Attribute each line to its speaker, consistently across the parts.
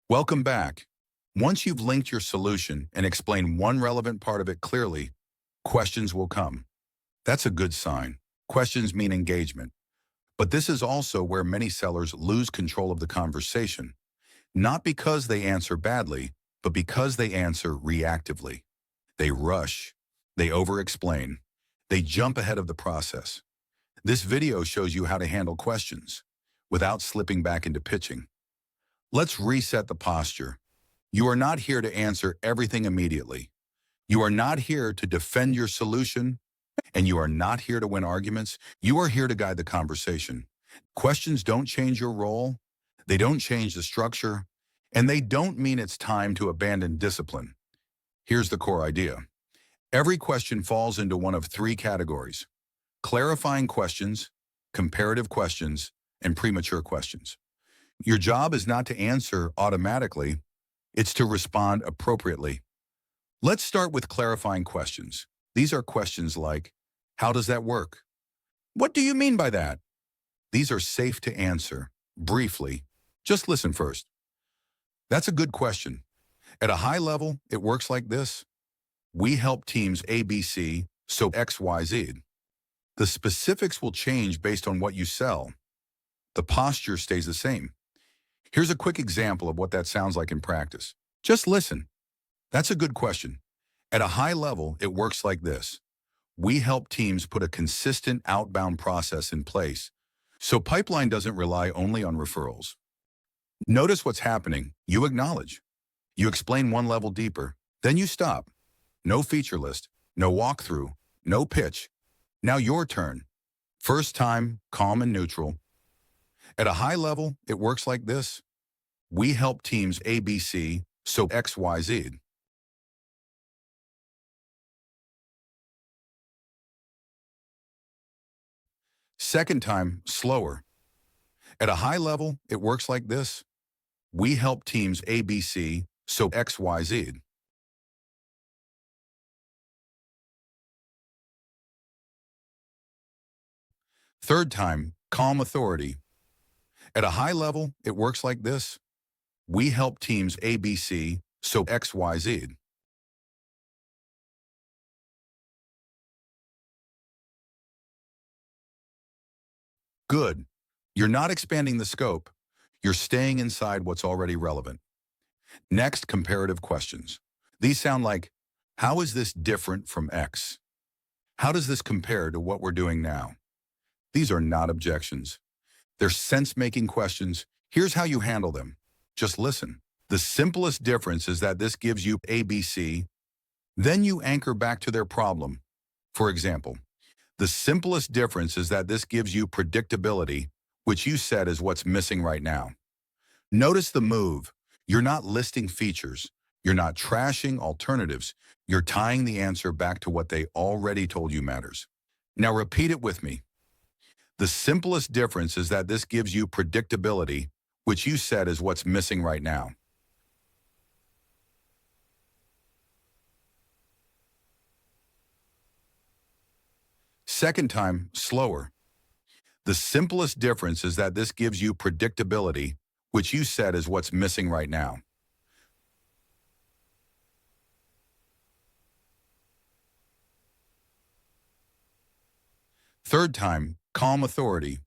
Speaker 1: Welcome back. Once you've linked your solution and explained one relevant part of it clearly, questions will come. That's a good sign. Questions mean engagement. But this is also where many sellers lose control of the conversation, not because they answer badly, but because they answer reactively. They rush, they over-explain, they jump ahead of the process. This video shows you how to handle questions without slipping back into pitching. Let's reset the posture. You are not here to answer everything immediately. You are not here to defend your solution, and you are not here to win arguments. You are here to guide the conversation. Questions don't change your role, they don't change the structure, and they don't mean it's time to abandon discipline. Here's the core idea. Every question falls into one of three categories: clarifying questions, comparative questions, and premature questions. Your job is not to answer automatically, it's to respond appropriately. Let's start with clarifying questions. These are questions like, how does that work? What do you mean by that? These are safe to answer, briefly. Just listen first. That's a good question. At a high level, it works like this. We help teams ABC, so XYZ. The specifics will change based on what you sell. The posture stays the same. Here's a quick example of what that sounds like in practice. Just listen. That's a good question. At a high level, it works like this. We help teams put a consistent outbound process in place, so pipeline doesn't rely only on referrals. Notice what's happening. You acknowledge. You explain one level deeper. Then you stop. No feature list, no walkthrough, no pitch. Now your turn. First time, calm and neutral. At a high level, it works like this. We help teams ABC, so XYZ. Second time, slower. At a high level, it works like this. We help teams ABC, so XYZ. Third time, calm authority. At a high level, it works like this. We help teams ABC, so XYZ. Good. You're not expanding the scope. You're staying inside what's already relevant. Next, comparative questions. These sound like, how is this different from X? How does this compare to what we're doing now? These are not objections. They're sense-making questions. Here's how you handle them. Just listen. The simplest difference is that this gives you ABC. Then you anchor back to their problem. For example, the simplest difference is that this gives you predictability, which you said is what's missing right now. Notice the move. You're not listing features. You're not trashing alternatives. You're tying the answer back to what they already told you matters. Now repeat it with me. The simplest difference is that this gives you predictability, which you said is what's missing right now. Second time, slower. The simplest difference is that this gives you predictability, which you said is what's missing right now. Third time, calm authority.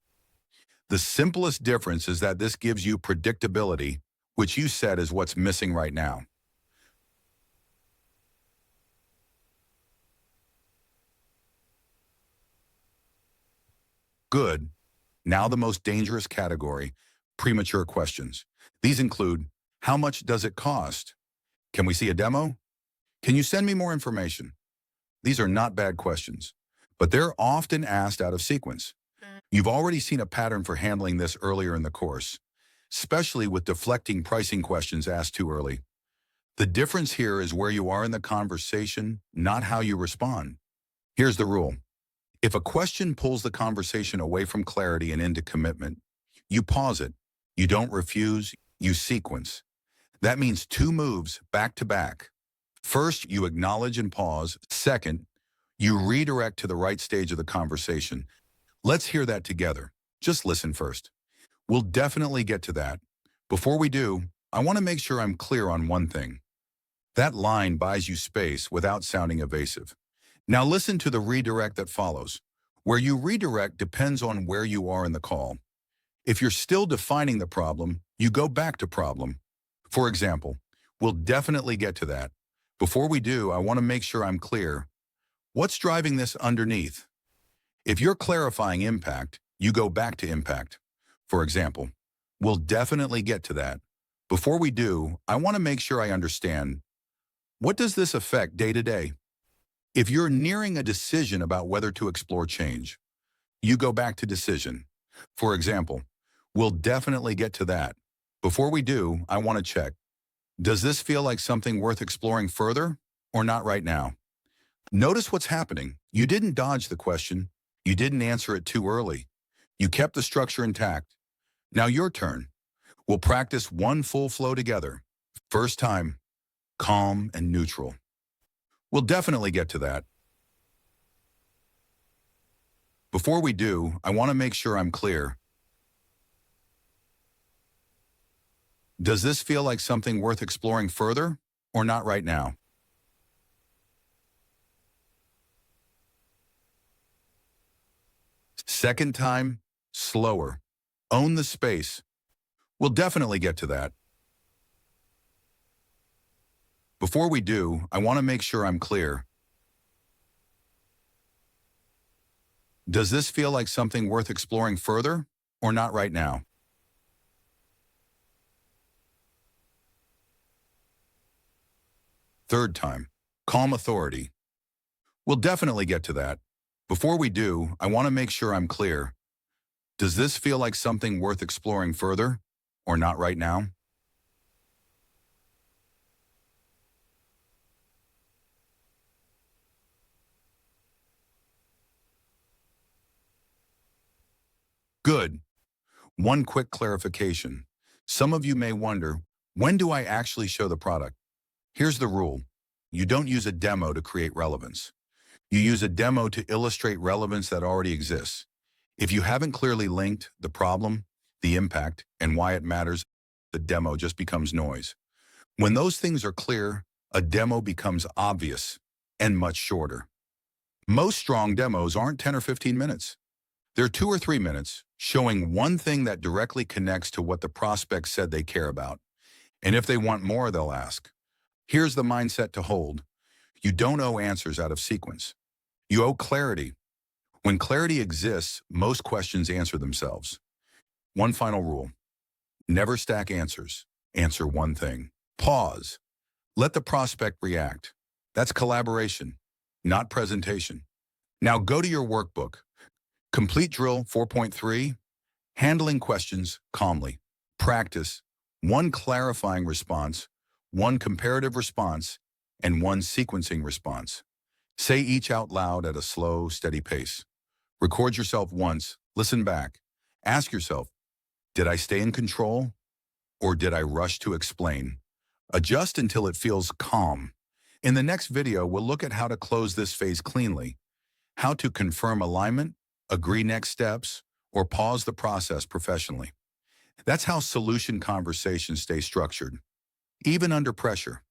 Speaker 1: The simplest difference is that this gives you predictability, which you said is what's missing right now. Good. Now the most dangerous category, premature questions. These include, how much does it cost? Can we see a demo? Can you send me more information? These are not bad questions, but they're often asked out of sequence. You've already seen a pattern for handling this earlier in the course, especially with deflecting pricing questions asked too early. The difference here is where you are in the conversation, not how you respond. Here's the rule. If a question pulls the conversation away from clarity and into commitment, you pause it. You don't refuse, you sequence. That means two moves back to back. First, you acknowledge and pause. Second, you redirect to the right stage of the conversation. Let's hear that together. Just listen first. We'll definitely get to that. Before we do, I want to make sure I'm clear on one thing. That line buys you space without sounding evasive. Now listen to the redirect that follows. Where you redirect depends on where you are in the call. If you're still defining the problem, you go back to problem. For example, we'll definitely get to that. Before we do, I want to make sure I'm clear. What's driving this underneath? If you're clarifying impact, you go back to impact. For example, we'll definitely get to that. Before we do, I want to make sure I understand. What does this affect day to day? If you're nearing a decision about whether to explore change, you go back to decision. For example, we'll definitely get to that. Before we do, I want to check. Does this feel like something worth exploring further or not right now? Notice what's happening. You didn't dodge the question. You didn't answer it too early. You kept the structure intact. Now your turn. We'll practice one full flow together. First time, calm and neutral. We'll definitely get to that. Before we do, I want to make sure I'm clear. Does this feel like something worth exploring further or not right now? Second time, slower. Own the space. We'll definitely get to that. Before we do, I want to make sure I'm clear. Does this feel like something worth exploring further or not right now? Third time, calm authority. We'll definitely get to that. Before we do, I want to make sure I'm clear. Does this feel like something worth exploring further or not right now? Good. One quick clarification. Some of you may wonder, when do I actually show the product? Here's the rule. You don't use a demo to create relevance. You use a demo to illustrate relevance that already exists. If you haven't clearly linked the problem, the impact, and why it matters, the demo just becomes noise. When those things are clear, a demo becomes obvious and much shorter. Most strong demos aren't 10 or 15 minutes. They're 2 or 3 minutes, showing one thing that directly connects to what the prospect said they care about. And if they want more, they'll ask. Here's the mindset to hold. You don't owe answers out of sequence. You owe clarity. When clarity exists, most questions answer themselves. One final rule. Never stack answers. Answer one thing. Pause. Let the prospect react. That's collaboration, not presentation. Now go to your workbook. Complete drill 4.3, handling questions calmly. Practice one clarifying response, one comparative response, and one sequencing response. Say each out loud at a slow, steady pace. Record yourself once, listen back. Ask yourself, did I stay in control or did I rush to explain? Adjust until it feels calm. In the next video, we'll look at how to close this phase cleanly, how to confirm alignment, agree next steps, or pause the process professionally. That's how solution conversations stay structured, even under pressure.